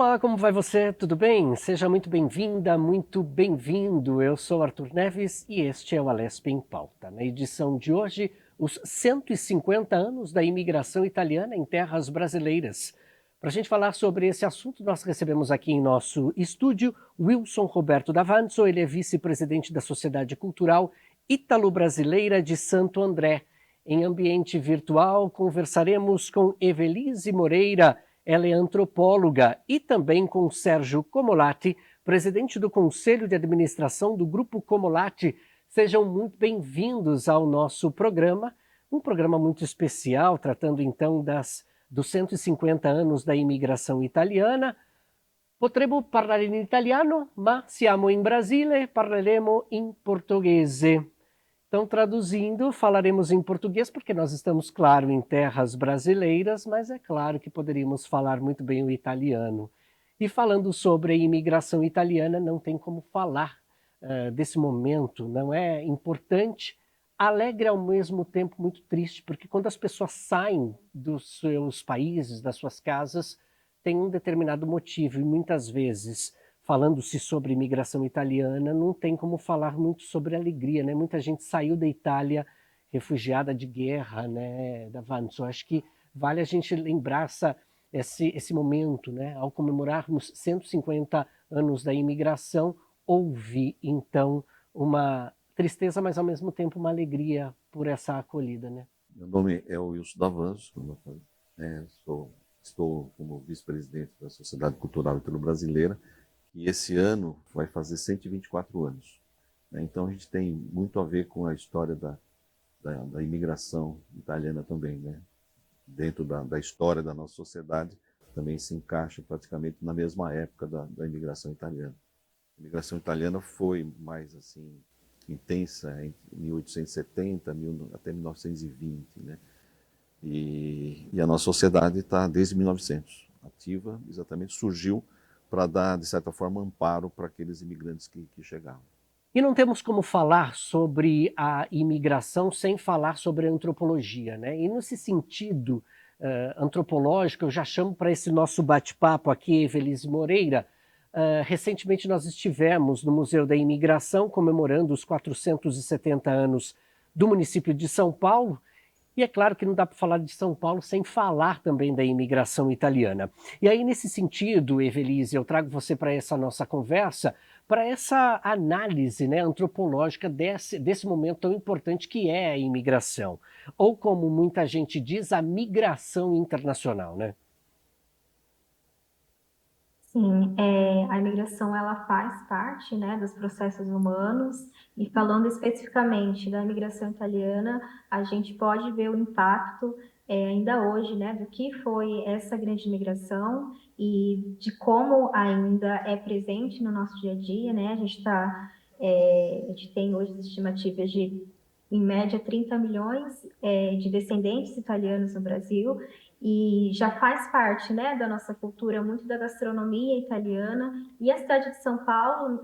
Olá, como vai você? Tudo bem? Seja muito bem-vinda, muito bem-vindo. Eu sou Arthur Neves e este é o Alesp em Pauta. Na edição de hoje, os 150 anos da imigração italiana em terras brasileiras. Para a gente falar sobre esse assunto, nós recebemos aqui em nosso estúdio Wilson Roberto Davanzo. Ele é vice-presidente da Sociedade Cultural Ítalo-Brasileira de Santo André. Em ambiente virtual, conversaremos com Evelise Moreira. Ela é antropóloga, e também com Sérgio Comolatti, presidente do Conselho de Administração do Grupo Comolatti. Sejam muito bem-vindos ao nosso programa, um programa muito especial, tratando então dos 150 anos da imigração italiana. Potremmo parlare in italiano, ma siamo in Brasile, parleremo in portoghese. Então, traduzindo, falaremos em português, porque nós estamos, claro, em terras brasileiras, mas é claro que poderíamos falar muito bem o italiano. E falando sobre a imigração italiana, não tem como falar desse momento, não é importante, alegre ao mesmo tempo muito triste, porque quando as pessoas saem dos seus países, das suas casas, tem um determinado motivo, e muitas vezes falando-se sobre imigração italiana, não tem como falar muito sobre alegria, né? Muita gente saiu da Itália refugiada de guerra, né, Davanzo? Acho que vale a gente lembrar esse momento, né? Ao comemorarmos 150 anos da imigração, houve, então, uma tristeza, mas ao mesmo tempo uma alegria por essa acolhida, né? Meu nome é Wilson Davanzo, estou como vice-presidente da Sociedade Cultural Ítalo-Brasileira, e esse ano vai fazer 124 anos. Então a gente tem muito a ver com a história da imigração italiana também, né? Dentro da história da nossa sociedade, também se encaixa praticamente na mesma época da imigração italiana. A imigração italiana foi mais assim intensa em 1870 até 1920, né? E a nossa sociedade está desde 1900, ativa, exatamente, surgiu para dar, de certa forma, amparo para aqueles imigrantes que chegavam. E não temos como falar sobre a imigração sem falar sobre a antropologia, né? E nesse sentido antropológico, eu já chamo para esse nosso bate-papo aqui Evelise Moreira. Recentemente nós estivemos no Museu da Imigração comemorando os 470 anos do município de São Paulo. E é claro que não dá para falar de São Paulo sem falar também da imigração italiana. E aí, nesse sentido, Evelise, eu trago você para essa nossa conversa, para essa análise, né, antropológica desse momento tão importante que é a imigração. Ou, como muita gente diz, a migração internacional, né? Sim, a imigração ela faz parte, né, dos processos humanos, e falando especificamente da imigração italiana, a gente pode ver o impacto ainda hoje, né, do que foi essa grande imigração e de como ainda é presente no nosso dia a dia, né? A gente tem hoje estimativas de, em média, 30 milhões de descendentes italianos no Brasil, e já faz parte, né, da nossa cultura, muito da gastronomia italiana. E a cidade de São Paulo,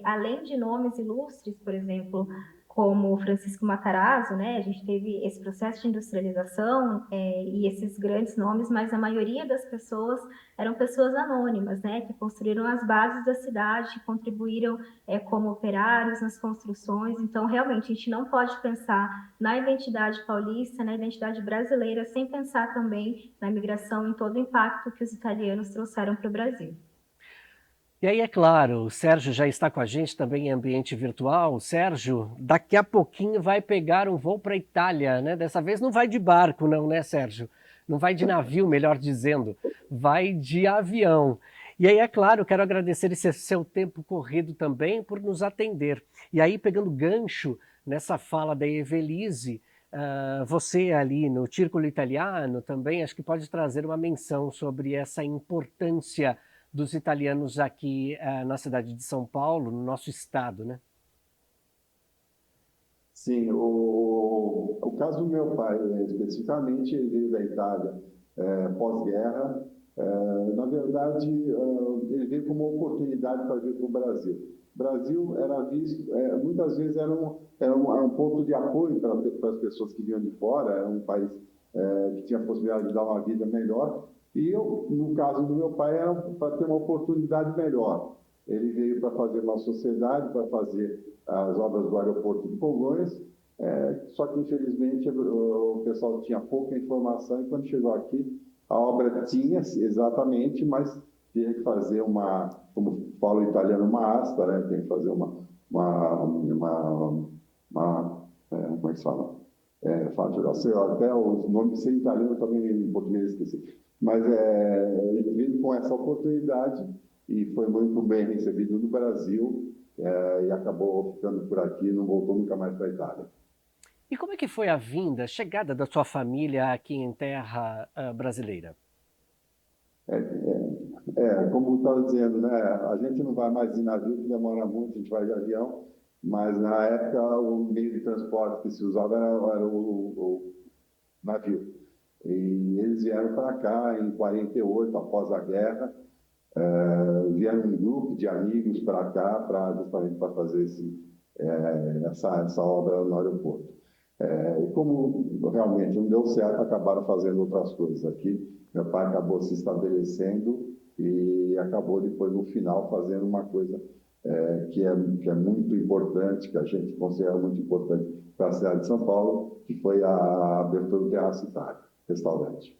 além de nomes ilustres, por exemplo, como Francisco Matarazzo, né, a gente teve esse processo de industrialização e esses grandes nomes, mas a maioria das pessoas eram pessoas anônimas, né, que construíram as bases da cidade, que contribuíram como operários nas construções. Então, realmente, a gente não pode pensar na identidade paulista, na identidade brasileira, sem pensar também na migração, em todo o impacto que os italianos trouxeram para o Brasil. E aí, é claro, o Sérgio já está com a gente também em ambiente virtual. O Sérgio, daqui a pouquinho vai pegar um voo para a Itália, né? Dessa vez não vai de barco, não, né, Sérgio? Não vai de navio, melhor dizendo, vai de avião. E aí, é claro, quero agradecer esse seu tempo corrido também por nos atender. E aí, pegando gancho nessa fala da Evelise, você ali no Círculo Italiano também acho que pode trazer uma menção sobre essa importância dos italianos aqui na cidade de São Paulo, no nosso estado, né? Sim, o caso do meu pai, especificamente, ele veio da Itália pós-guerra. Na verdade, ele veio como uma oportunidade para vir para o Brasil. O Brasil era visto, muitas vezes era um ponto de apoio para as pessoas que vinham de fora, era um país que tinha a possibilidade de dar uma vida melhor, E eu, no caso do meu pai, era para ter uma oportunidade melhor. Ele veio para fazer uma sociedade, para fazer as obras do aeroporto de Congonhas, só que, infelizmente, o pessoal tinha pouca informação e, quando chegou aqui, a obra tinha, exatamente, mas tinha que fazer como fala o italiano, uma asta, né? Tem que fazer como é que se fala? Até os nomes sem italiano também em português esqueci. Mas ele veio com essa oportunidade e foi muito bem recebido no Brasil e acabou ficando por aqui, não voltou nunca mais para a Itália. E como é que foi a vinda, a chegada da sua família aqui em terra brasileira? Como eu estava dizendo, né? A gente não vai mais de navio, que demora muito, a gente vai de avião, mas na época o meio de transporte que se usava era o navio. E eles vieram para cá em 48, após a guerra, vieram um grupo de amigos para cá, justamente para fazer essa obra no aeroporto. E como realmente não deu certo, acabaram fazendo outras coisas aqui. Meu pai acabou se estabelecendo e acabou depois, no final, fazendo uma coisa que é muito importante, que a gente considera muito importante para a cidade de São Paulo, que foi a abertura do Terraço Itália, restaurante.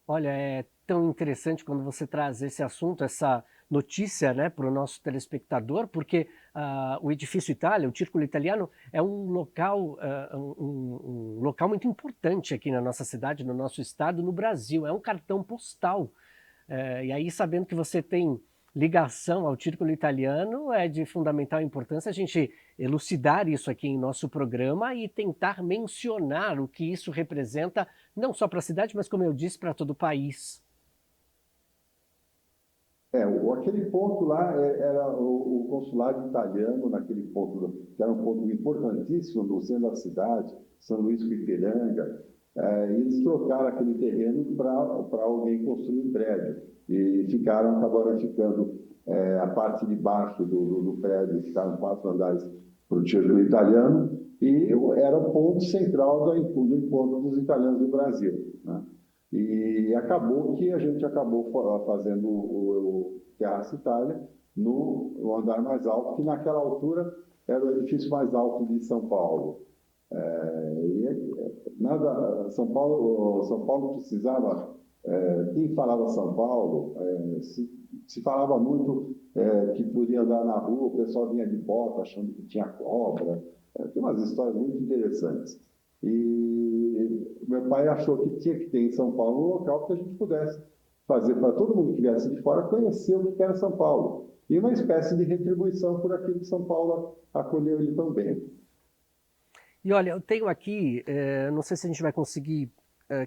Olha, é tão interessante quando você traz esse assunto, essa notícia, né, para o nosso telespectador, porque o Edifício Itália, o Círculo Italiano, é um local, um local muito importante aqui na nossa cidade, no nosso estado, no Brasil. É um cartão postal. E aí, sabendo que você tem ligação ao Círculo Italiano, é de fundamental importância a gente elucidar isso aqui em nosso programa e tentar mencionar o que isso representa, não só para a cidade, mas, como eu disse, para todo o país. Aquele ponto lá era o consulado italiano, naquele ponto, que era um ponto importantíssimo no centro da cidade, São Luís do Ipiranga, e eles trocaram aquele terreno para alguém construir um prédio. E acabaram ficando a parte de baixo do prédio, ficaram 4 andares para o Círculo Italiano, e era o ponto central do encontro dos italianos do Brasil, né? E acabou que a gente acabou fazendo o Terraço Itália no andar mais alto, que naquela altura era o edifício mais alto de São Paulo. São Paulo precisava. Quem falava São Paulo, se falava muito que podia andar na rua, o pessoal vinha de bota achando que tinha cobra. Tem umas histórias muito interessantes. E meu pai achou que tinha que ter em São Paulo um local que a gente pudesse fazer para todo mundo que viesse de fora conhecer o que era São Paulo. E uma espécie de retribuição por aquilo que São Paulo acolheu ele tão bem. E olha, eu tenho aqui, não sei se a gente vai conseguir,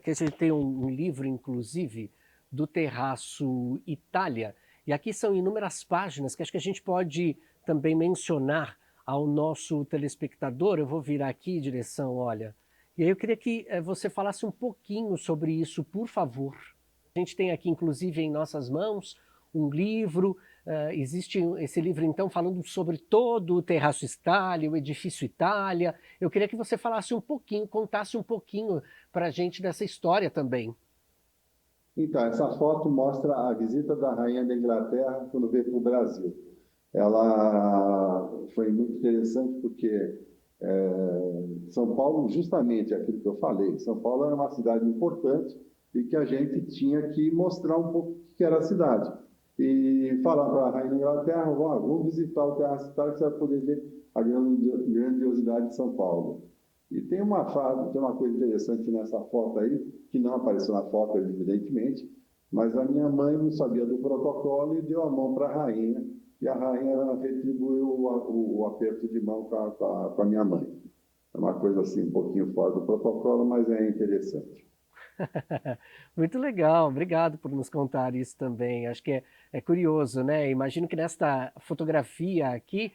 que a gente tem um livro, inclusive, do Terraço Itália, e aqui são inúmeras páginas que acho que a gente pode também mencionar ao nosso telespectador. Eu vou virar aqui em direção, olha, e aí eu queria que você falasse um pouquinho sobre isso, por favor. A gente tem aqui, inclusive, em nossas mãos, um livro. Existe esse livro, então, falando sobre todo o Terraço Itália, o Edifício Itália. Eu queria que você falasse um pouquinho, contasse um pouquinho para a gente dessa história também. Então, essa foto mostra a visita da Rainha da Inglaterra quando veio para o Brasil. Ela foi muito interessante porque São Paulo, justamente aquilo que eu falei, São Paulo era uma cidade importante e que a gente tinha que mostrar um pouco o que era a cidade. E falar para a Rainha da Inglaterra, vamos visitar o Terraço Itália, que você vai poder ver a grandiosidade de São Paulo. E tem uma coisa interessante nessa foto aí, que não apareceu na foto, evidentemente, mas a minha mãe não sabia do protocolo e deu a mão para a rainha, e a rainha retribuiu o aperto de mão com a minha mãe. É uma coisa assim, um pouquinho fora do protocolo, mas é interessante. Muito legal, obrigado por nos contar isso também. Acho que é curioso, né? Imagino que nesta fotografia aqui,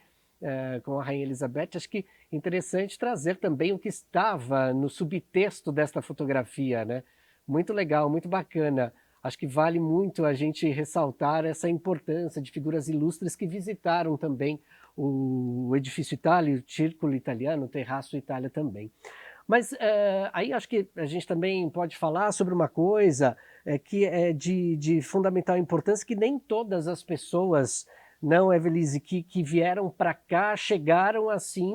com a Rainha Elizabeth, acho que é interessante trazer também o que estava no subtexto desta fotografia, né? Muito legal, muito bacana. Acho que vale muito a gente ressaltar essa importância de figuras ilustres que visitaram também o Edifício Itália, o Círculo Italiano, o Terraço Itália também. Mas aí acho que a gente também pode falar sobre uma coisa que é de fundamental importância, que nem todas as pessoas, não, Evelise, que vieram para cá chegaram assim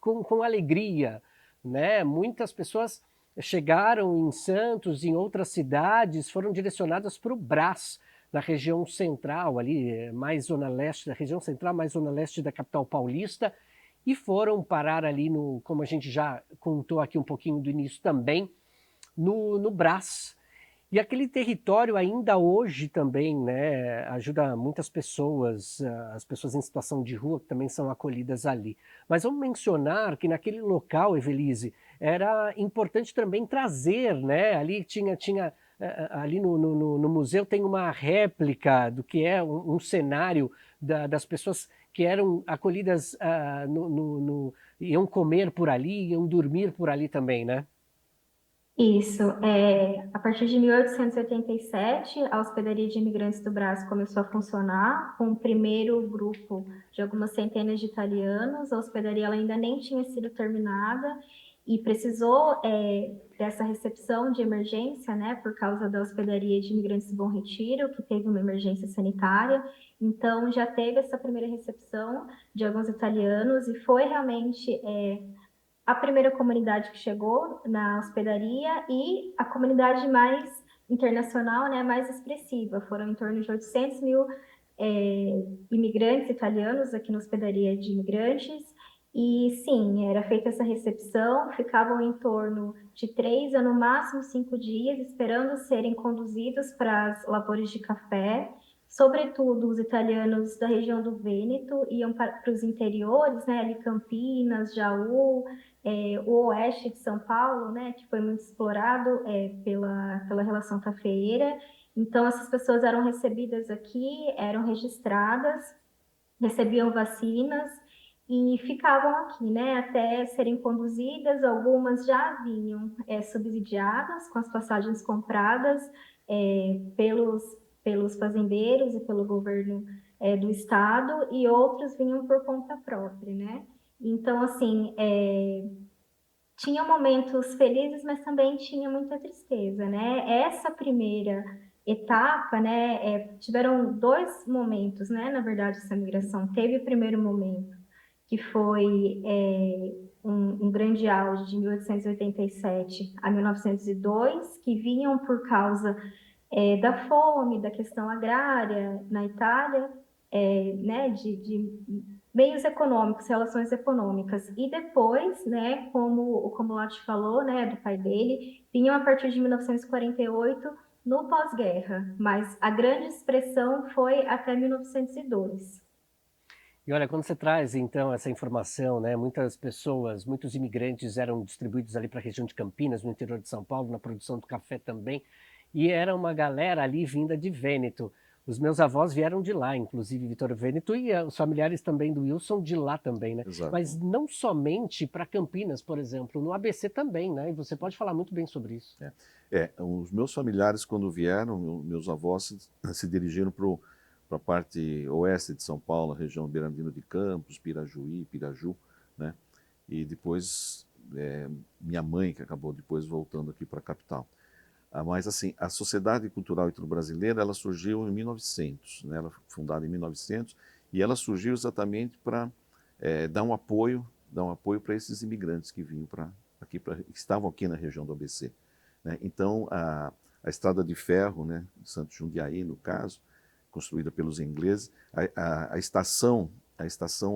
com alegria, né? Muitas pessoas chegaram em Santos, em outras cidades, foram direcionadas para o Brás, na região central, ali, mais zona leste da região central, mais zona leste da capital paulista, e foram parar ali no, como a gente já contou aqui um pouquinho do início também, no Brás. E aquele território ainda hoje também, né, ajuda muitas pessoas, as pessoas em situação de rua que também são acolhidas ali. Mas vamos mencionar que naquele local, Evelise, era importante também trazer, né, ali tinha ali no museu tem uma réplica do que é um cenário das pessoas que eram acolhidas, iam comer por ali, iam dormir por ali também, né? Isso. A partir de 1887, a hospedaria de imigrantes do Brás começou a funcionar com o primeiro grupo de algumas centenas de italianos. A hospedaria ela ainda nem tinha sido terminada e precisou dessa recepção de emergência, né, por causa da hospedaria de imigrantes do Bom Retiro, que teve uma emergência sanitária. Então, já teve essa primeira recepção de alguns italianos e foi realmente a primeira comunidade que chegou na hospedaria e a comunidade mais internacional, né, mais expressiva. Foram em torno de 800 mil imigrantes italianos aqui na hospedaria de imigrantes. E sim, era feita essa recepção, ficavam em torno de 3 a no máximo 5 dias, esperando serem conduzidos para as lavouras de café. Sobretudo, os italianos da região do Vêneto iam para os interiores, né, ali Campinas, Jaú, o oeste de São Paulo, né, que foi muito explorado pela relação cafeeira. Então, essas pessoas eram recebidas aqui, eram registradas, recebiam vacinas e ficavam aqui, né, até serem conduzidas. Algumas já vinham subsidiadas, com as passagens compradas pelos fazendeiros e pelo governo do estado, e outros vinham por conta própria, né? Então, assim, tinha momentos felizes, mas também tinha muita tristeza, né? Essa primeira etapa, né, tiveram dois momentos, né? Na verdade, essa migração teve o primeiro momento, que foi um grande auge de 1887 a 1902, que vinham por causa da fome, da questão agrária na Itália, né, de meios econômicos, relações econômicas. E depois, né, como o Lati falou, né, do pai dele, vinham a partir de 1948 no pós-guerra, mas a grande expressão foi até 1902. E olha, quando você traz então essa informação, né, muitas pessoas, muitos imigrantes eram distribuídos ali para a região de Campinas, no interior de São Paulo, na produção do café também, e era uma galera ali vinda de Vêneto. Os meus avós vieram de lá, inclusive Vitório Vêneto, e os familiares também do Wilson de lá também, né? Exato. Mas não somente para Campinas, por exemplo, no ABC também, né? E você pode falar muito bem sobre isso. Os meus familiares, quando vieram, meus avós se dirigiram para a parte oeste de São Paulo, a região Bernardino de Campos, Pirajuí, Piraju, né? E depois minha mãe, que acabou depois voltando aqui para a capital. Mas assim, a Sociedade Cultural Ítalo-Brasileira, ela surgiu em 1900, né? Ela foi fundada em 1900 e ela surgiu exatamente para dar um apoio para esses imigrantes que vinham que estavam aqui na região do ABC, né? Então, a estrada de ferro, né, de Santos Jundiaí, no caso, construída pelos ingleses, a estação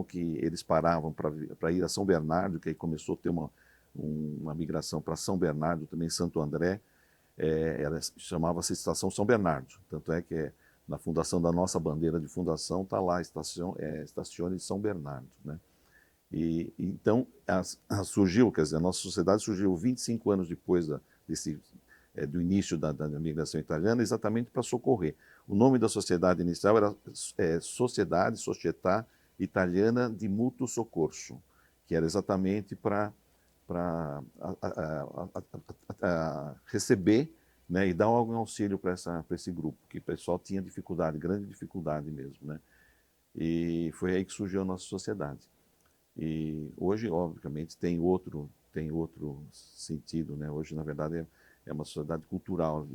que eles paravam para ir a São Bernardo, que aí começou a ter uma migração para São Bernardo, também Santo André, chamava-se Estação São Bernardo. Tanto é que na fundação da nossa bandeira de fundação está lá, Estacione São Bernardo, né? E então surgiu, quer dizer, a nossa sociedade surgiu 25 anos depois do início da migração italiana, exatamente para socorrer. O nome da sociedade inicial era Società Italiana di Mutuo Soccorso, que era exatamente para receber, né, e dar algum auxílio para esse grupo, que o pessoal tinha dificuldade, grande dificuldade mesmo, né? E foi aí que surgiu a nossa sociedade. E hoje, obviamente, tem tem outro sentido, né? Hoje, na verdade, é uma sociedade cultural,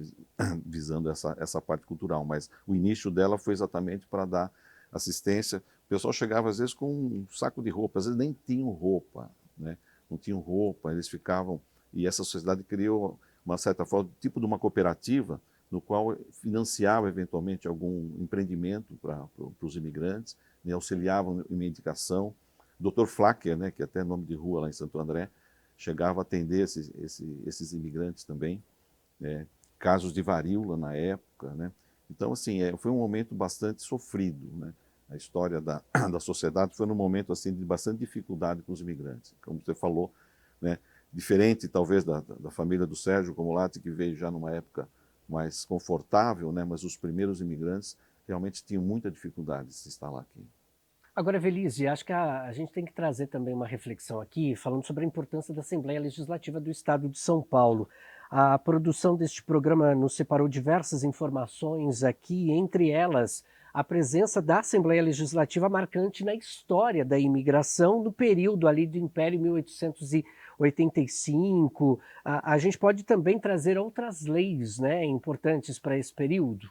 visando essa parte cultural, mas o início dela foi exatamente para dar assistência. O pessoal chegava, às vezes, com um saco de roupa, às vezes nem tinham roupa, né? Não tinham roupa, eles ficavam... E essa sociedade criou, uma certa forma, tipo de uma cooperativa, no qual financiava, eventualmente, algum empreendimento para os imigrantes, né? Auxiliavam em medicação. O Dr. Flacker, né, que é até nome de rua lá em Santo André, chegava a atender esses imigrantes também, né? Casos de varíola na época, né? Então, assim, foi um momento bastante sofrido, né? A história da sociedade foi num momento assim de bastante dificuldade com os imigrantes, como você falou, né? Diferente talvez da família do Sérgio Comulati, que veio já numa época mais confortável, né? Mas os primeiros imigrantes realmente tinham muita dificuldade de se instalar aqui. Agora, Velise, acho que a gente tem que trazer também uma reflexão aqui, falando sobre a importância da Assembleia Legislativa do Estado de São Paulo. A produção deste programa nos separou diversas informações aqui, entre elas a presença da Assembleia Legislativa marcante na história da imigração no período ali do Império 1885. A gente pode também trazer outras leis, né, importantes para esse período.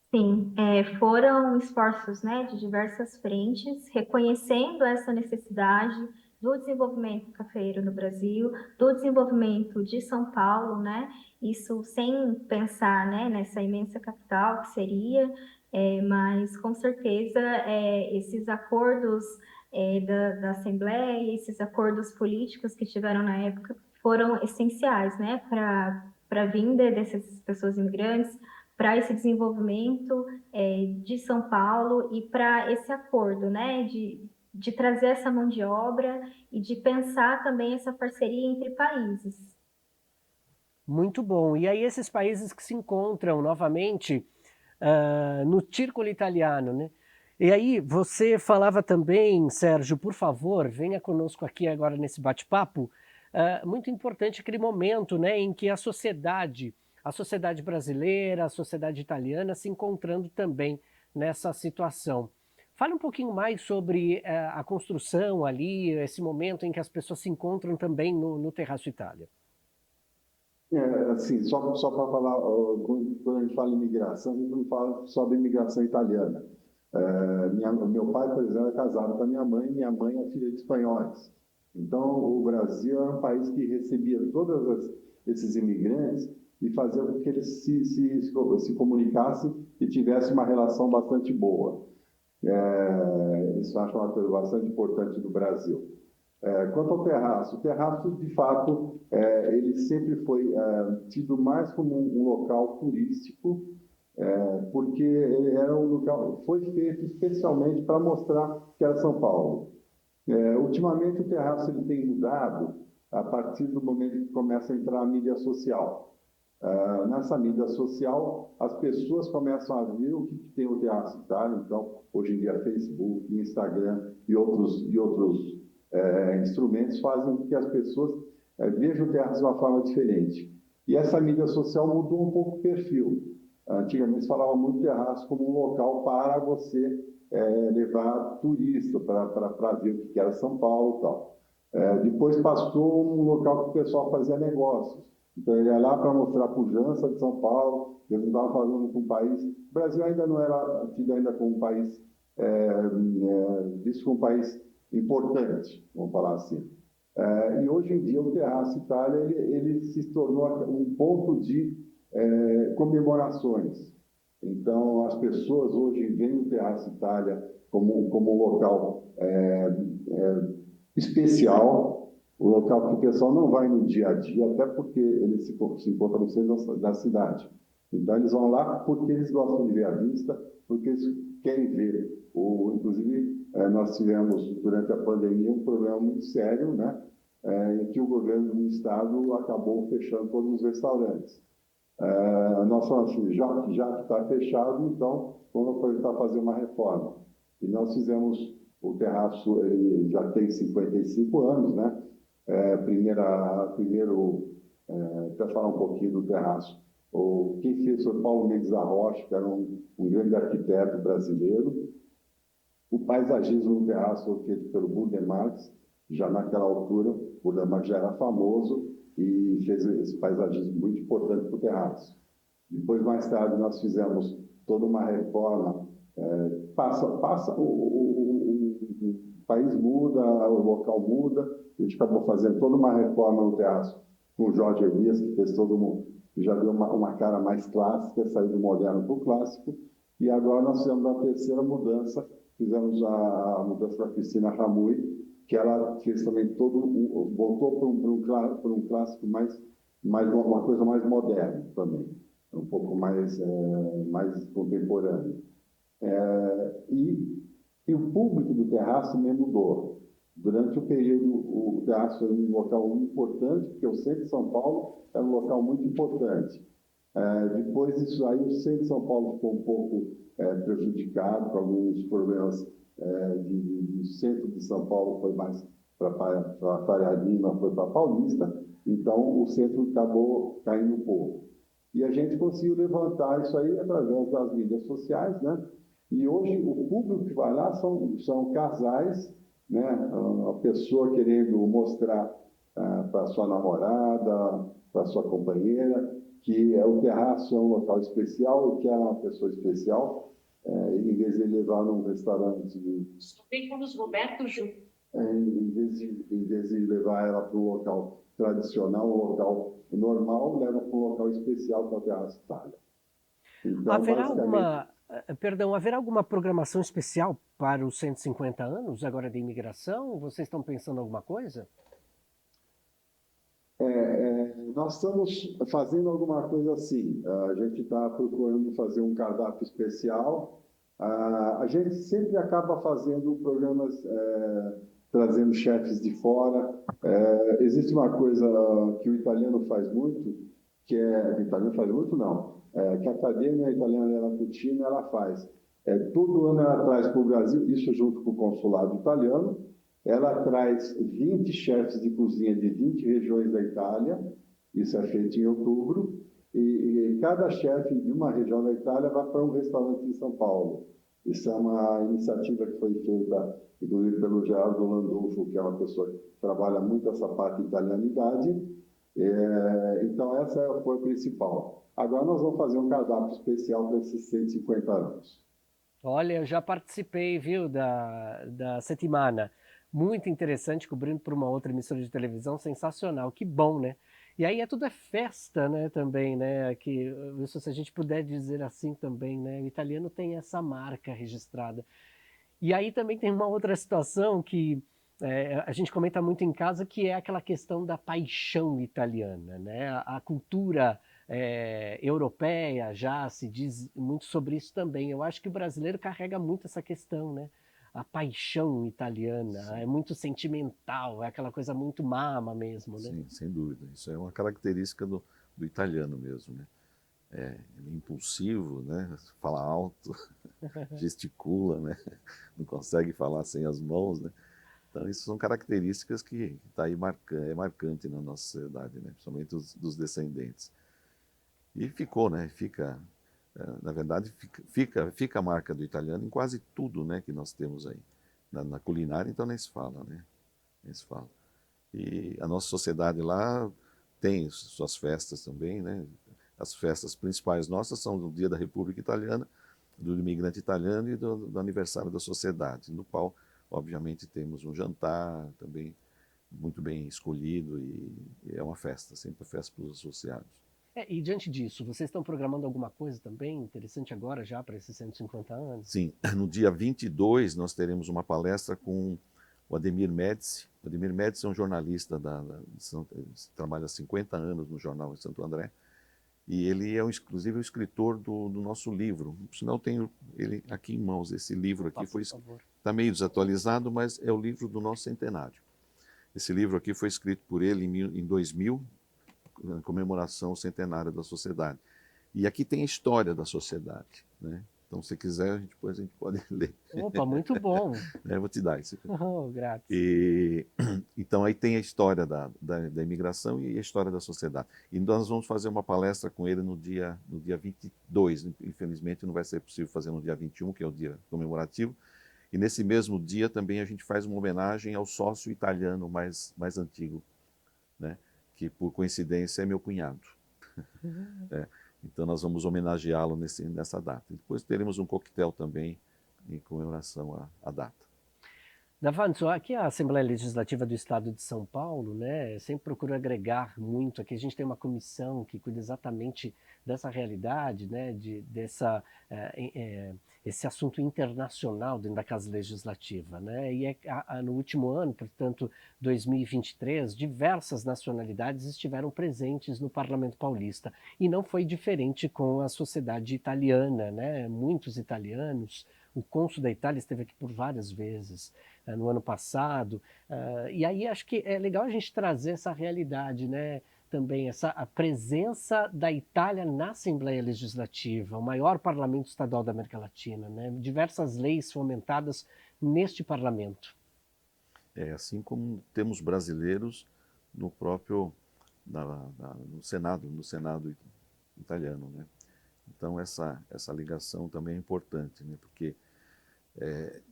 Sim, foram esforços, né, de diversas frentes, reconhecendo essa necessidade do desenvolvimento cafeeiro no Brasil, do desenvolvimento de São Paulo, né, isso sem pensar, né, nessa imensa capital que seria, mas com certeza esses acordos da Assembleia, esses acordos políticos que tiveram na época foram essenciais, né, para a vinda dessas pessoas imigrantes, para esse desenvolvimento de São Paulo e para esse acordo, né, de trazer essa mão de obra e de pensar também essa parceria entre países. Muito bom. E aí esses países que se encontram novamente no círculo italiano, né? E aí você falava também, Sérgio, por favor, venha conosco aqui agora nesse bate-papo, muito importante aquele momento, né, em que a sociedade brasileira, a sociedade italiana se encontrando também nessa situação. Fale um pouquinho mais sobre a construção ali, esse momento em que as pessoas se encontram também no Terraço Itália. Assim, só para falar, quando a gente fala em imigração, a gente não fala só da imigração italiana. Meu pai, por exemplo, é casado com a minha mãe é filha de espanhóis. Então, o Brasil é um país que recebia todos esses imigrantes e fazia com que eles se comunicassem e tivessem uma relação bastante boa. Isso eu acho uma coisa bastante importante do Brasil. Quanto ao terraço, o terraço, de fato, ele sempre foi tido mais como um local turístico, porque ele era um local, foi feito especialmente para mostrar que era São Paulo. Ultimamente, o terraço ele tem mudado a partir do momento que começa a entrar a mídia social. Nessa mídia social, as pessoas começam a ver o que tem o Terraço Itália. Então, hoje em dia, Facebook, Instagram e outros instrumentos fazem com que as pessoas vejam o Terraço de uma forma diferente. E essa mídia social mudou um pouco o perfil. Antigamente, se falava muito Terraço como um local para você levar turista, para ver o que era São Paulo e tal. Depois passou um local que o pessoal fazia negócios. Então, ele ia lá para mostrar a pujança de São Paulo, eles não estavam falando com o país. O Brasil ainda não era tido ainda como um país, visto como um país importante, vamos falar assim. E hoje em dia o Terraço Itália ele se tornou um ponto de comemorações. Então, as pessoas hoje veem o Terraço Itália como um local especial, o local que o pessoal não vai no dia a dia, até porque eles se encontram no centro da cidade. Então, eles vão lá porque eles gostam de ver a vista, porque eles querem ver. Inclusive, nós tivemos, durante a pandemia, um problema muito sério, né? Em que o governo do estado acabou fechando todos os restaurantes. Nós falamos assim, já que está fechado, então vamos aproveitar para fazer uma reforma. E nós fizemos o terraço, ele já tem 55 anos, né? Para falar um pouquinho do terraço, quem fez foi Paulo Mendes da Rocha, que era um grande arquiteto brasileiro. O paisagismo no terraço foi feito pelo Burger Marx, Já naquela altura, o Lama já era famoso e fez esse paisagismo muito importante para o terraço. Depois, mais tarde, nós fizemos toda uma reforma. O país muda, o local muda. A gente acabou fazendo toda uma reforma no terraço com o Jorge Elias, que fez todo mundo, que já deu uma cara mais clássica, saiu do moderno para o clássico. E agora nós fizemos a terceira mudança, fizemos a mudança da piscina Ramui, que ela fez também voltou para um clássico mais uma coisa mais moderna também, um pouco mais contemporâneo. E o público do terraço também mudou. Durante o período, o terraço era um local muito importante, porque o centro de São Paulo era um local muito importante. Depois disso aí, o centro de São Paulo ficou um pouco prejudicado com alguns problemas do centro de São Paulo, foi mais para Faria Lima, foi para Paulista, então o centro acabou caindo um pouco. E a gente conseguiu levantar isso aí através das mídias sociais, né? E hoje o público que vai lá são casais, né? A pessoa querendo mostrar para sua namorada, para sua companheira, que o terraço é um local especial, que ela é uma pessoa especial, em vez de levar num restaurante. Veículos Roberto Júnior. Em vez de levar ela para um local tradicional, um local normal, leva para um local especial, que é o Terraço Itália. Então, haverá alguma programação especial para os 150 anos agora de imigração? Vocês estão pensando em alguma coisa? Nós estamos fazendo alguma coisa assim. A gente está procurando fazer um cardápio especial. A gente sempre acaba fazendo programas, trazendo chefes de fora. Existe uma coisa que o italiano faz muito, que o italiano faz muito não, que a Academia Italiana della Cucina ela faz. Todo ano ela traz para o Brasil, isso junto com o consulado italiano, ela traz 20 chefes de cozinha de 20 regiões da Itália, isso é feito em outubro, e cada chefe de uma região da Itália vai para um restaurante em São Paulo. Isso é uma iniciativa que foi feita, inclusive, pelo Gerardo Landolfo, que é uma pessoa que trabalha muito essa parte de italianidade. Então, essa foi a principal. Agora nós vamos fazer um cardápio especial para esses 150 anos. Olha, eu já participei, viu, da Settimana. Muito interessante, cobrindo por uma outra emissora de televisão, sensacional, que bom, né? E aí tudo é festa, né, também, né, que, se a gente puder dizer assim também, né, o italiano tem essa marca registrada. E aí também tem uma outra situação que a gente comenta muito em casa, que é aquela questão da paixão italiana, né? A cultura europeia já se diz muito sobre isso também. Eu acho que o brasileiro carrega muito essa questão, né? A paixão italiana, sim, é muito sentimental, é aquela coisa muito mama mesmo, né? Sim, sem dúvida. Isso é uma característica do italiano mesmo, né? Ele é impulsivo, né? Fala alto, gesticula, né? Não consegue falar sem as mãos, né? Então, isso são características que está aí marcante na nossa sociedade, né? Principalmente dos descendentes. E ficou, né? Na verdade, fica a marca do italiano em quase tudo, né, que nós temos aí. Na culinária, então, nem se fala, né? Nem se fala. E a nossa sociedade lá tem suas festas também, né? As festas principais nossas são do Dia da República Italiana, do imigrante italiano e do aniversário da sociedade, no qual, obviamente, temos um jantar também muito bem escolhido e é uma festa, sempre festa para os associados. E diante disso, vocês estão programando alguma coisa também interessante agora já para esses 150 anos? Sim, no dia 22 nós teremos uma palestra com o Ademir Médici. O Ademir Médici é um jornalista, trabalha há 50 anos no jornal em Santo André, e ele é, inclusive, o escritor do nosso livro. Por sinal, eu tenho ele aqui em mãos. Esse livro aqui está meio desatualizado, mas é o livro do nosso centenário. Esse livro aqui foi escrito por ele em 2000, na comemoração centenária da sociedade. E aqui tem a história da sociedade, né? Então, se quiser, depois a gente pode ler. Opa, muito bom. Eu vou te dar isso. Oh, graças. Então, aí tem a história da imigração e a história da sociedade. E nós vamos fazer uma palestra com ele no dia 22. Infelizmente, não vai ser possível fazer no dia 21, que é o dia comemorativo. E nesse mesmo dia também a gente faz uma homenagem ao sócio italiano mais antigo, né? Que por coincidência é meu cunhado. É, então nós vamos homenageá-lo nessa data. Depois teremos um coquetel também em comemoração à data. Davanzo, aqui a Assembleia Legislativa do Estado de São Paulo, né, sempre procura agregar muito. Aqui a gente tem uma comissão que cuida exatamente dessa realidade, né, esse assunto internacional dentro da Casa Legislativa, né, e no último ano, portanto, 2023, diversas nacionalidades estiveram presentes no Parlamento Paulista, e não foi diferente com a sociedade italiana, né, muitos italianos. O cônsul da Itália esteve aqui por várias vezes no ano passado, e aí acho que é legal a gente trazer essa realidade, né? Também a presença da Itália na Assembleia Legislativa, o maior parlamento estadual da América Latina, né? Diversas leis fomentadas neste parlamento. Assim como temos brasileiros no próprio no Senado italiano, né? Então essa ligação também é importante, né? Porque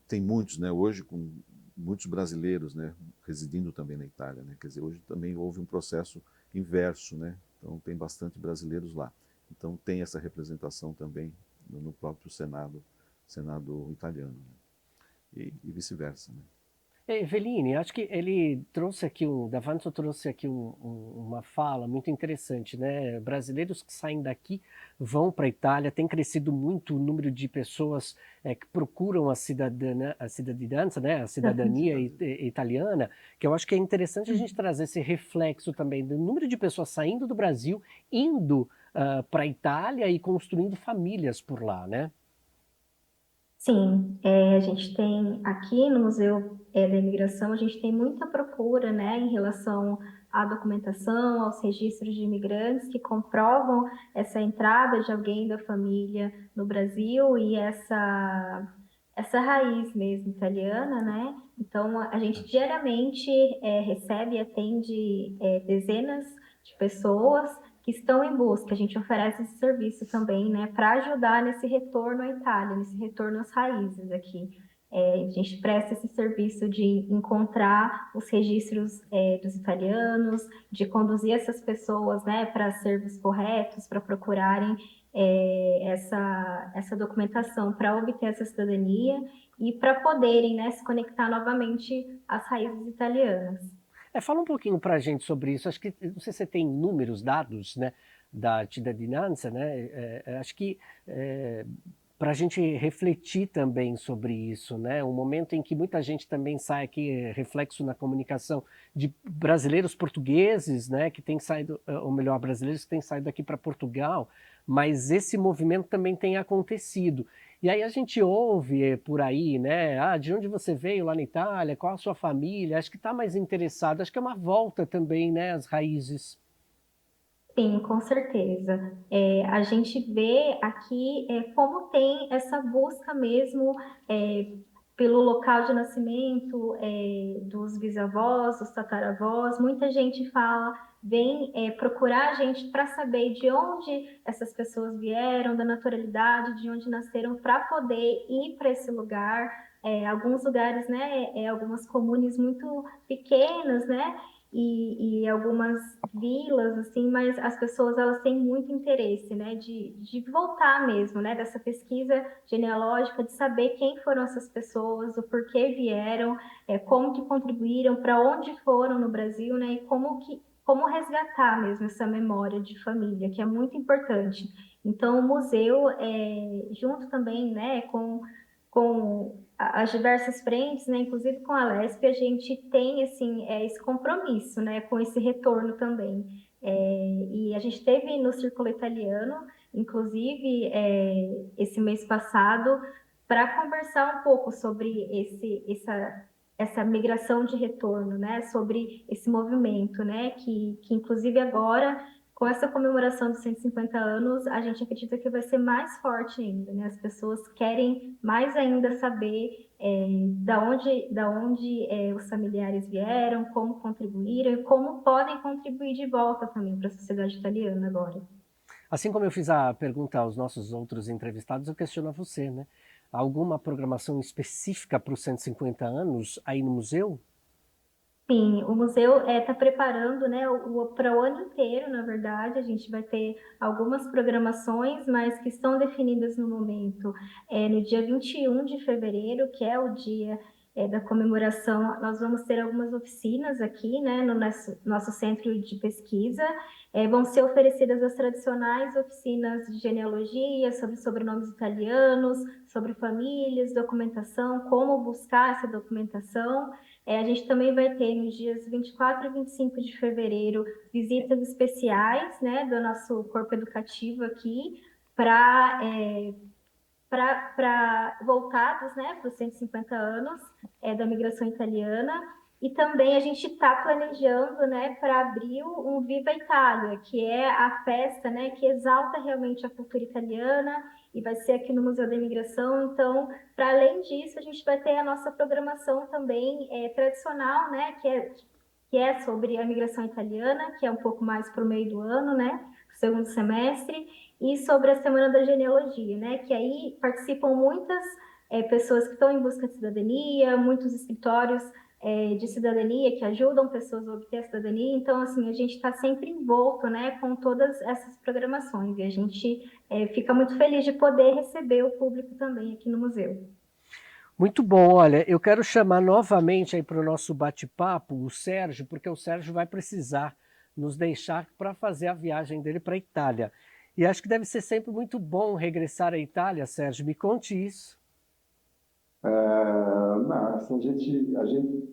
tem muitos, né, hoje, com muitos brasileiros, né, residindo também na Itália, né, quer dizer, hoje também houve um processo inverso, né, então tem bastante brasileiros lá. Então tem essa representação também no próprio Senado italiano, né, e vice-versa, né. Eveline, acho que ele trouxe aqui, o Davanzo trouxe aqui uma fala muito interessante, né? Brasileiros que saem daqui vão para a Itália, tem crescido muito o número de pessoas que procuram a cidadania, né? A cidadania italiana, que eu acho que é interessante a gente trazer esse reflexo também do número de pessoas saindo do Brasil, indo para a Itália e construindo famílias por lá, né? Sim, a gente tem aqui no Museu da Imigração, a gente tem muita procura, né, em relação à documentação, aos registros de imigrantes que comprovam essa entrada de alguém da família no Brasil e essa raiz mesmo italiana, né? Então, a gente diariamente recebe e atende dezenas de pessoas que estão em busca. A gente oferece esse serviço também, né, para ajudar nesse retorno à Itália, nesse retorno às raízes aqui. A gente presta esse serviço de encontrar os registros dos italianos, de conduzir essas pessoas, né, para serviços corretos, para procurarem essa documentação para obter essa cidadania e para poderem, né, se conectar novamente às raízes italianas. Fala um pouquinho para a gente sobre isso. Acho que, não sei se você tem números, dados, né, da cittadinanza, né? Acho que para a gente refletir também sobre isso, né? Um momento em que muita gente também sai aqui, reflexo na comunicação de brasileiros portugueses, né, que têm saído, ou melhor, brasileiros que têm saído aqui para Portugal, mas esse movimento também tem acontecido. E aí a gente ouve por aí, né? Ah, de onde você veio lá na Itália? Qual a sua família? Acho que está mais interessado. Acho que é uma volta também, né? Às raízes. Sim, com certeza. A gente vê aqui como tem essa busca mesmo pelo local de nascimento dos bisavós, dos tataravós. Muita gente vem procurar a gente para saber de onde essas pessoas vieram, da naturalidade, de onde nasceram, para poder ir para esse lugar. Alguns lugares, né, algumas comunes muito pequenas, né? E algumas vilas, assim, mas as pessoas elas têm muito interesse, né, de voltar mesmo, né, dessa pesquisa genealógica, de saber quem foram essas pessoas, o porquê vieram, como que contribuíram, para onde foram no Brasil, né, e como resgatar mesmo essa memória de família, que é muito importante. Então, o museu, junto também, né, com as diversas frentes, né, inclusive com a Lespe, a gente tem assim, esse compromisso, né, com esse retorno também. E a gente teve no Círculo Italiano, inclusive esse mês passado, para conversar um pouco sobre essa migração de retorno, né, sobre esse movimento, né, que inclusive agora com essa comemoração dos 150 anos, a gente acredita que vai ser mais forte ainda, né? As pessoas querem mais ainda saber da onde os familiares vieram, como contribuíram e como podem contribuir de volta também para a sociedade italiana agora. Assim como eu fiz a pergunta aos nossos outros entrevistados, eu questiono a você, né? alguma programação específica para os 150 anos aí no museu? Sim, o museu está preparando, né, para o ano inteiro, na verdade, a gente vai ter algumas programações, mas que estão definidas no momento. No dia 21 de fevereiro, que é o dia da comemoração, nós vamos ter algumas oficinas aqui, né, no nosso centro de pesquisa. Vão ser oferecidas as tradicionais oficinas de genealogia, sobre sobrenomes italianos, sobre famílias, documentação, como buscar essa documentação. A gente também vai ter nos dias 24 e 25 de fevereiro visitas especiais, né, do nosso corpo educativo aqui, para voltados, né, para os 150 anos da migração italiana. E também a gente está planejando, né, para abril um Viva Itália, que é a festa, né, que exalta realmente a cultura italiana, e vai ser aqui no Museu da Imigração. Então, para além disso, a gente vai ter a nossa programação também tradicional, né, que é sobre a migração italiana, que é um pouco mais para o meio do ano, né, segundo semestre, e sobre a Semana da Genealogia, né, que aí participam muitas pessoas que estão em busca de cidadania, muitos escritórios de cidadania que ajudam pessoas a obter a cidadania. Então, assim, a gente está sempre envolto, né, com todas essas programações, e a gente fica muito feliz de poder receber o público também aqui no museu. Muito bom, olha, eu quero chamar novamente aí para o nosso bate-papo o Sérgio, porque o Sérgio vai precisar nos deixar para fazer a viagem dele para a Itália. E acho que deve ser sempre muito bom regressar à Itália, Sérgio. Me conte isso. Não, assim,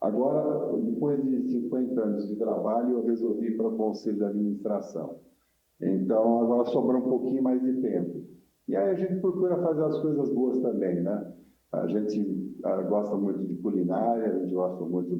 agora, depois de 50 anos de trabalho, eu resolvi ir para o Conselho de Administração. Então, agora sobrou um pouquinho mais de tempo. E aí a gente procura fazer as coisas boas também, né? A gente gosta muito de culinária, a gente gosta muito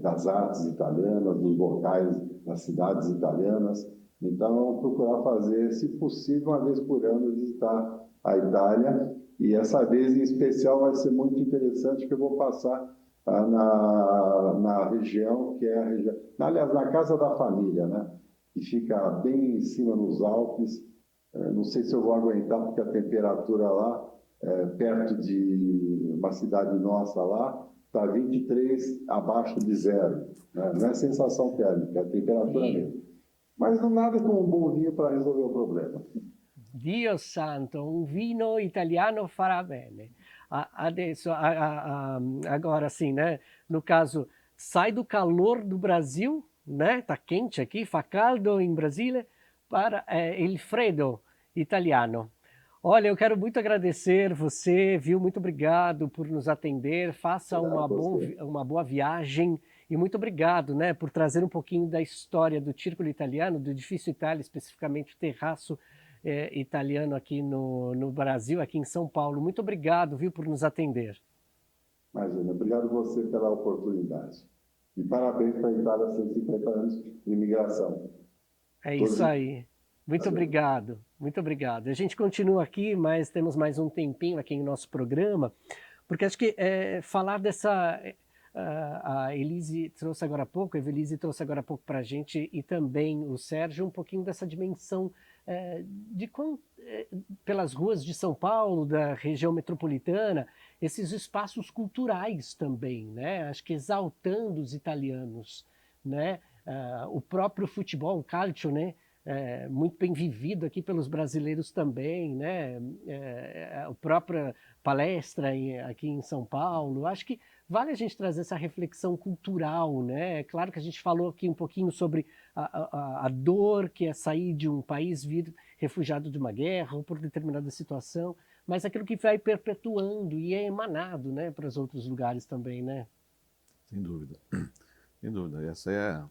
das artes italianas, dos locais, das cidades italianas. Então, procurar fazer, se possível, uma vez por ano, visitar a Itália. E essa vez, em especial, vai ser muito interessante, porque eu vou passar na região, que é a região, aliás, na Casa da Família, né? Que fica bem em cima nos Alpes. Não sei se eu vou aguentar, porque a temperatura lá, perto de uma cidade nossa lá, está 23 abaixo de zero. Né? Não é sensação térmica, é temperatura mesmo. Mas não nada como um bom vinho para resolver o problema. Dio santo, un vino italiano farà bene. Adesso, agora sim, né? No caso, sai do calor do Brasil, né? Tá quente aqui, fa caldo em Brasília, para il freddo italiano. Olha, eu quero muito agradecer você, viu? Muito obrigado por nos atender. Faça uma boa viagem e muito obrigado, né, por trazer um pouquinho da história do Círculo Italiano, do Edifício Itália, especificamente o terraço italiano aqui no Brasil, aqui em São Paulo. Muito obrigado, viu, por nos atender. Imagina, obrigado você pela oportunidade. E parabéns para a Itália, 150 anos de imigração. É isso aí. Muito obrigado, muito obrigado. A gente continua aqui, mas temos mais um tempinho aqui em nosso programa, porque acho que falar dessa... a Elise trouxe agora há pouco, a Evelise trouxe agora há pouco para a gente, e também o Sérgio, um pouquinho dessa dimensão de pelas ruas de São Paulo, da região metropolitana, esses espaços culturais também, né? Acho que exaltando os italianos, né? O próprio futebol, o calcio, né? Muito bem vivido aqui pelos brasileiros também, né? A própria palestra aqui em São Paulo. Acho que vale a gente trazer essa reflexão cultural, né? É claro que a gente falou aqui um pouquinho sobre a dor que é sair de um país, vir refugiado de uma guerra ou por determinada situação, mas aquilo que vai perpetuando e é emanado, né, para os outros lugares também, né? Sem dúvida, sem dúvida. Essa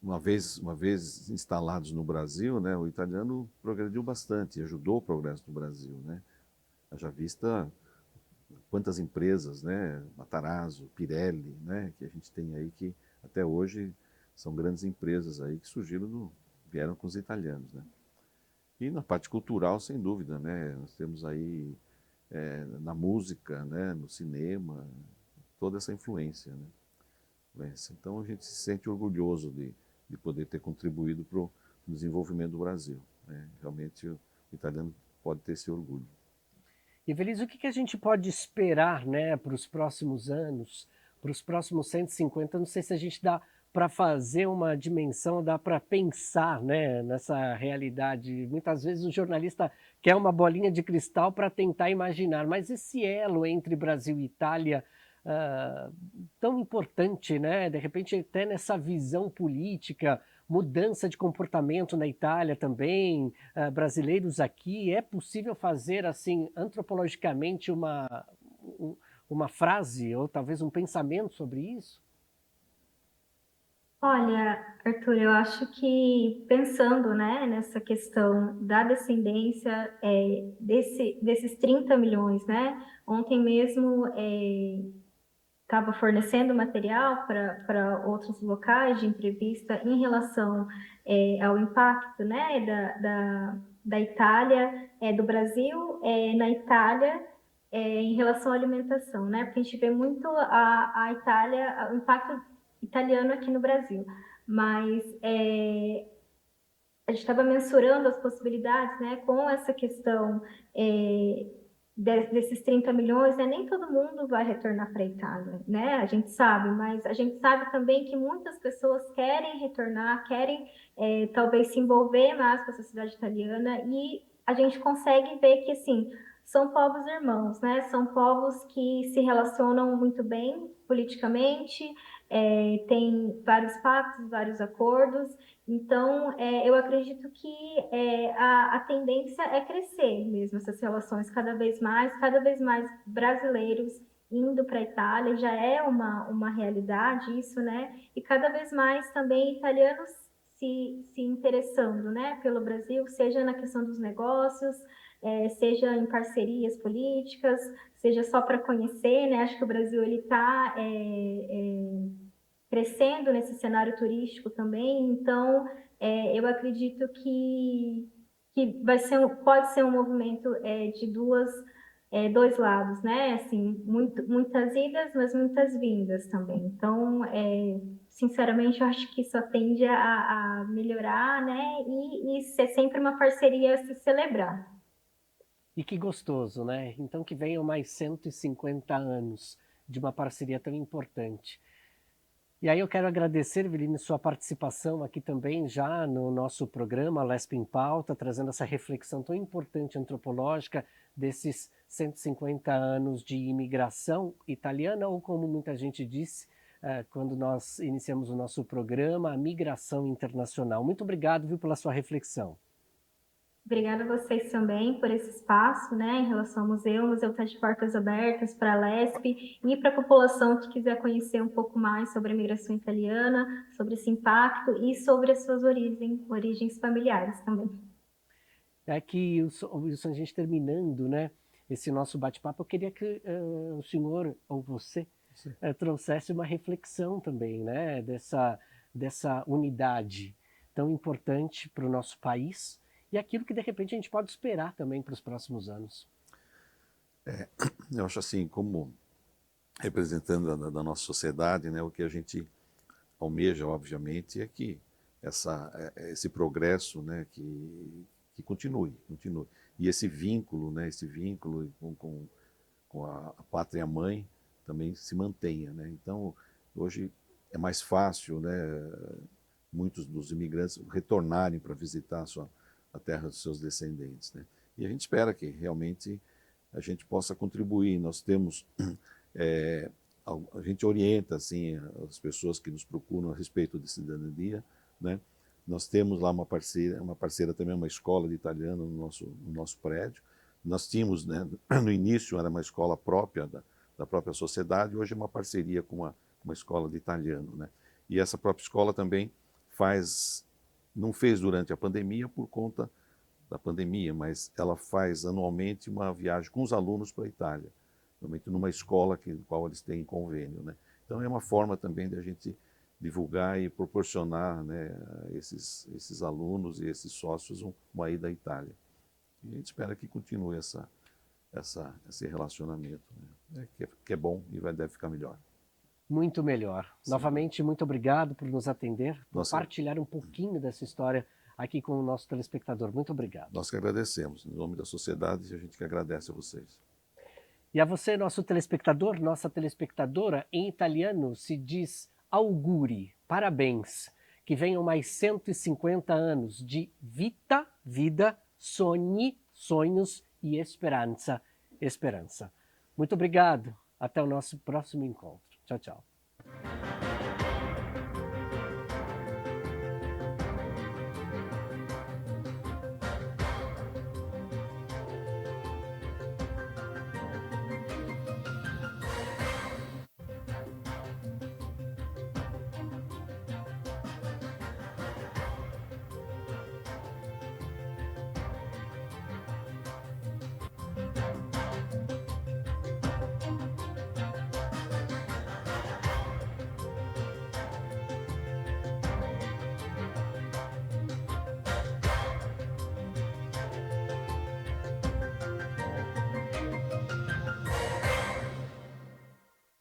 uma vez instalados no Brasil, né, o italiano progrediu bastante, ajudou o progresso do Brasil, né? Haja vista quantas empresas, né, Matarazzo, Pirelli, né, que a gente tem aí que até hoje são grandes empresas aí que vieram com os italianos, né? E na parte cultural, sem dúvida, né, nós temos aí na música, né, no cinema, toda essa influência, né? Então a gente se sente orgulhoso de poder ter contribuído para o desenvolvimento do Brasil, né? Realmente o italiano pode ter esse orgulho. Evelise, o que a gente pode esperar, né, para os próximos anos, para os próximos 150? Não sei se a gente dá para fazer uma dimensão, dá para pensar, né, nessa realidade. Muitas vezes o jornalista quer uma bolinha de cristal para tentar imaginar, mas esse elo entre Brasil e Itália, tão importante, né? De repente até nessa visão política, mudança de comportamento na Itália também, brasileiros aqui, é possível fazer assim antropologicamente uma frase ou talvez um pensamento sobre isso? Olha, Arthur, eu acho que pensando, né, nessa questão da descendência desses 30 milhões, né? Ontem mesmo estava fornecendo material para outros locais de entrevista em relação ao impacto, né, da Itália, do Brasil na Itália em relação à alimentação, né? Porque a gente vê muito a Itália, o impacto italiano aqui no Brasil, mas a gente estava mensurando as possibilidades, né, com essa questão desses 30 milhões, né, nem todo mundo vai retornar para a Itália, né, a gente sabe, mas a gente sabe também que muitas pessoas querem retornar, querem talvez se envolver mais com a sociedade italiana e a gente consegue ver que, assim, são povos irmãos, né, são povos que se relacionam muito bem politicamente, tem vários pactos, vários acordos, então, eu acredito que a tendência é crescer mesmo essas relações cada vez mais brasileiros indo para a Itália, já é uma realidade isso, né? E cada vez mais também italianos se interessando, né, pelo Brasil, seja na questão dos negócios, seja em parcerias políticas, seja só para conhecer, né? Acho que o Brasil ele está crescendo nesse cenário turístico também, então eu acredito que pode ser um movimento de dois lados, né? Assim, muitas idas, mas muitas vindas também. Então, sinceramente, eu acho que só tende a melhorar, né? E ser sempre uma parceria a se celebrar. E que gostoso, né? Então que venham mais 150 anos de uma parceria tão importante. E aí eu quero agradecer, Eveline, sua participação aqui também já no nosso programa Lesp em Pauta, trazendo essa reflexão tão importante antropológica desses 150 anos de imigração italiana, ou como muita gente disse, quando nós iniciamos o nosso programa, a migração internacional. Muito obrigado, viu, pela sua reflexão. Obrigada a vocês também por esse espaço, né, em relação ao museu. O museu está de portas abertas para a Lesp e para a população que quiser conhecer um pouco mais sobre a migração italiana, sobre esse impacto e sobre as suas origens familiares também. É que, Wilson, a gente terminando, né, esse nosso bate-papo, eu queria que o senhor ou você trouxesse uma reflexão também, né, dessa unidade tão importante para o nosso país e aquilo que de repente a gente pode esperar também para os próximos anos. Eu acho assim, como representando da nossa sociedade, né, o que a gente almeja, obviamente, é que esse progresso, né, que continue. E esse vínculo, né, com a pátria mãe também se mantenha, né? Então, hoje é mais fácil, né, muitos dos imigrantes retornarem para visitar a terra dos seus descendentes, né? E a gente espera que realmente a gente possa contribuir. Nós temos a gente orienta assim as pessoas que nos procuram a respeito de cidadania, né? Nós temos lá uma parceira também, uma escola de italiano no nosso prédio. Nós tínhamos, né, no início era uma escola própria da própria sociedade, hoje é uma parceria com uma escola de italiano, né? E essa própria escola também não fez durante a pandemia por conta da pandemia, mas ela faz anualmente uma viagem com os alunos para a Itália, normalmente numa escola com a qual eles têm convênio, né? Então é uma forma também de a gente divulgar e proporcionar, né, a esses alunos e esses sócios uma ida à Itália. E a gente espera que continue esse relacionamento, né, que é bom e deve ficar melhor. Muito melhor. Sim. Novamente, muito obrigado por nos atender, por partilhar um pouquinho dessa história aqui com o nosso telespectador. Muito obrigado. Nós que agradecemos, em nome da sociedade, a gente que agradece a vocês. E a você, nosso telespectador, nossa telespectadora, em italiano se diz auguri, parabéns, que venham mais 150 anos de vida, sonhos e esperança. Muito obrigado, até o nosso próximo encontro. Tchau, tchau.